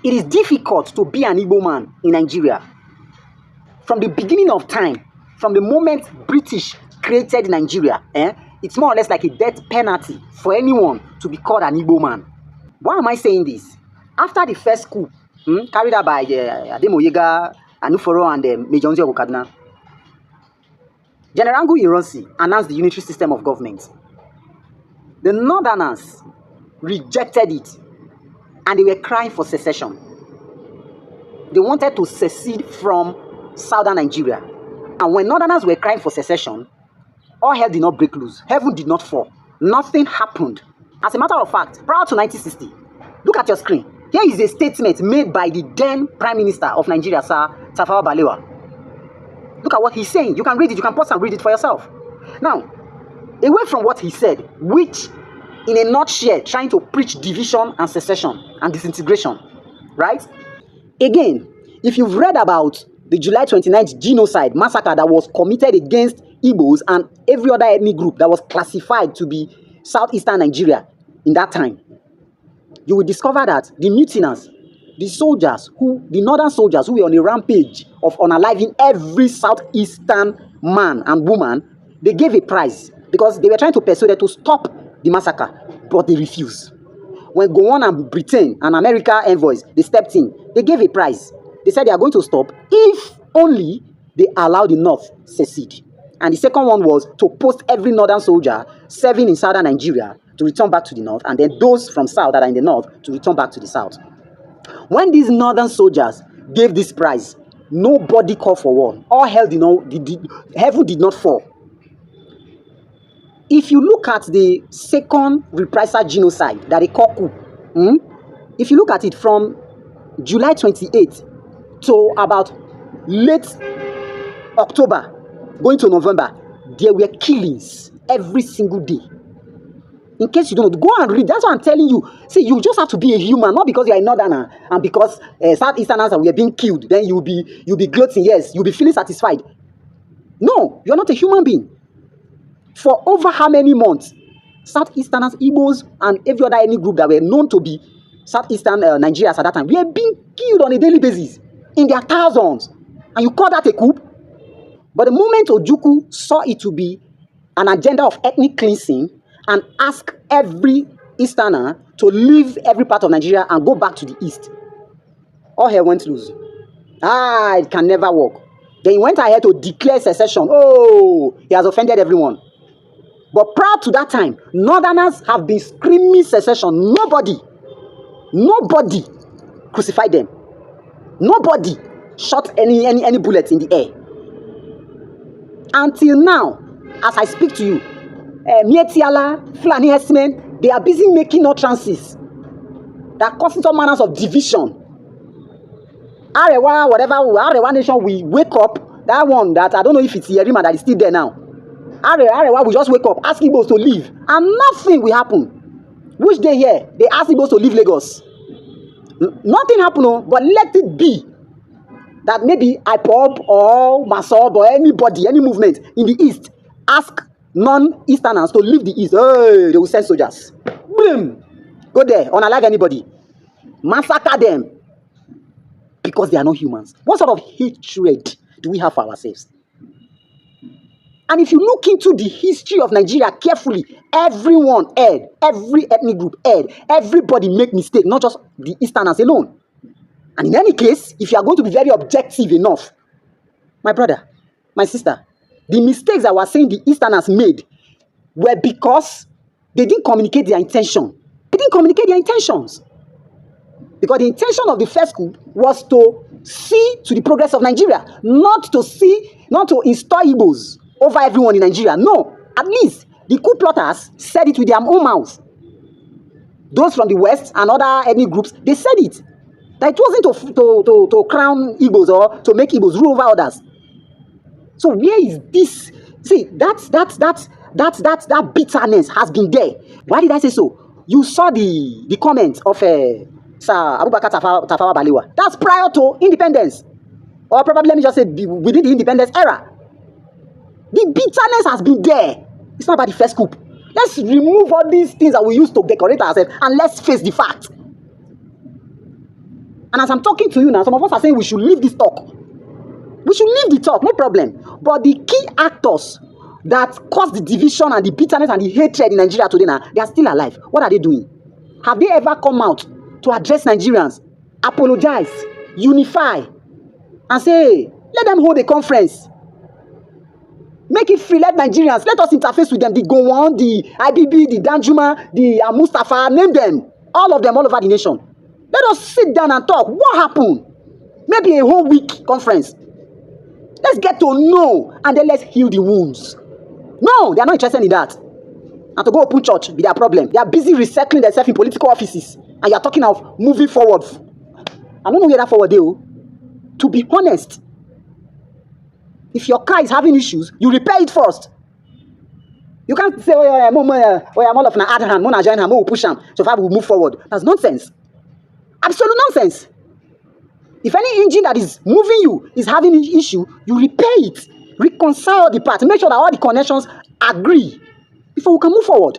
It is difficult to be an Igbo man in Nigeria. From the beginning of time, from the moment British created Nigeria, it's more or less like a death penalty for anyone to be called an Igbo man. Why am I saying this? After the first coup carried out by Ademoyega, Anuforo, and Major Nzio Kaduna, General Angu Ironsi announced the unitary system of government. The Northerners rejected it, and they were crying for secession. They wanted to secede from Southern Nigeria. And when Northerners were crying for secession, all hell did not break loose. Heaven did not fall. Nothing happened. As a matter of fact, prior to 1960, look at your screen. Here is a statement made by the then Prime Minister of Nigeria, Sir Tafawa Balewa. Look at what he's saying. You can read it. You can pause and read it for yourself. Now, away from what he said, which in a nutshell, trying to preach division and secession and disintegration, right? Again, if you've read about the July 29th genocide massacre that was committed against Igbos and every other ethnic group that was classified to be southeastern Nigeria in that time, you will discover that the mutineers, the northern soldiers who were on a rampage of unaliving every southeastern man and woman, they gave a prize because they were trying to persuade them to stop the massacre, but they refused. When Gowon and Britain and America envoys, they stepped in, they gave a prize. They said they are going to stop if only they allow the North secede. And the second one was to post every northern soldier serving in southern Nigeria to return back to the North, and then those from south that are in the North to return back to the South. When these northern soldiers gave this prize, nobody called for war. All hell heaven did not fall. If you look at the second reprisal genocide that they call coup, if you look at it from July 28th to about late October, going to November, there were killings every single day. In case you don't know, go and read. That's what I'm telling you. See, you just have to be a human, not because you're a northerner and because Southeasterners were being killed. Then you'll be gloating. Yes, you'll be feeling satisfied. No, you're not a human being. For over how many months, Southeasterners, Igbos, and every other ethnic group that were known to be Southeastern Nigerians at that time, were being killed on a daily basis in their thousands. And you call that a coup? But the moment Ojukwu saw it to be an agenda of ethnic cleansing and asked every Easterner to leave every part of Nigeria and go back to the East, all hell went loose. It can never work. Then he went ahead to declare secession. Oh, he has offended everyone. But prior to that time, Northerners have been screaming secession. Nobody crucified them. Nobody shot any bullets in the air. Until now, as I speak to you, Mietiala, Fulani herdsmen, they are busy making utterances that causes all manners of division. Arewa, whatever, Arewa nation, we wake up, that one that I don't know if it's Yerima that is still there now. Arewa will just wake up, ask Igbos to leave, and nothing will happen. Which day here, they ask Igbos to leave Lagos. Nothing happened, but let it be that maybe IPOB or Masob or anybody, any movement in the East, ask non-Easterners to leave the East. Hey, they will send soldiers. Boom! Go there, unalive anybody. Massacre them. Because they are not humans. What sort of hatred do we have for ourselves? And if you look into the history of Nigeria carefully, everyone erred, every ethnic group erred, everybody make mistakes, not just the Easterners alone. And in any case, if you are going to be very objective enough, my brother, my sister, the mistakes that we're saying the Easterners made were because they didn't communicate their intention. They didn't communicate their intentions. Because the intention of the first coup was to see to the progress of Nigeria, not to install Igbos over everyone in Nigeria. No, at least the coup plotters said it with their own mouths. Those from the West and other ethnic groups, they said it. That it wasn't to crown Igbos or to make Igbos rule over others. So where is this? See, that bitterness has been there. Why did I say so? You saw the comment of Sir Abubakar Tafawa Balewa. That's prior to independence. Or probably let me just say within the independence era. The bitterness has been there. It's not about the first coup. Let's remove all these things that we use to decorate ourselves and let's face the fact. And as I'm talking to you now, some of us are saying we should leave this talk. We should leave the talk, no problem. But the key actors that caused the division and the bitterness and the hatred in Nigeria today now, they are still alive. What are they doing? Have they ever come out to address Nigerians, apologize, unify, and say, hey, let them hold a conference? Make it free, let Nigerians, let us interface with them. The Gowon, the IBB, the Danjuma, the Mustafa, name them. All of them all over the nation. Let us sit down and talk. What happened? Maybe a whole week conference. Let's get to know and then let's heal the wounds. No, they are not interested in that. And to go open church be their problem. They are busy recycling themselves in political offices. And you are talking of moving forward. I don't know where that forward they go. To be honest, if your car is having issues, you repair it first. You can't say, oh, I'm all of an hard hand, I'm join him, push him, so far we'll move forward. That's nonsense. Absolute nonsense. If any engine that is moving you is having an issue, you repair it, reconcile the parts, make sure that all the connections agree before we can move forward.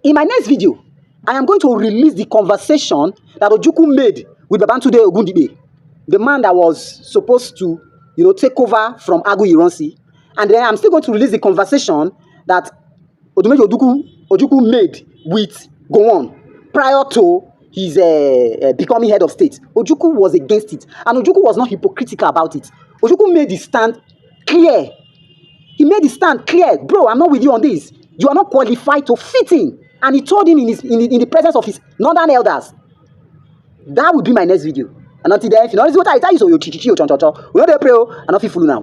In my next video, I am going to release the conversation that Ojukwu made with Babantunde Ogundibe, the man that was supposed to, take over from Agu Ironsi. And then I'm still going to release the conversation that Ojukwu made with Gowon prior to his becoming head of state. Ojukwu was against it. And Ojukwu was not hypocritical about it. Ojukwu made his stand clear. He made his stand clear. Bro, I'm not with you on this. You are not qualified to fit in. And he told him in the presence of his northern elders. That will be my next video. And until then, if you know this is what I tell you, so you chichichi, we know they pray, and not feel now.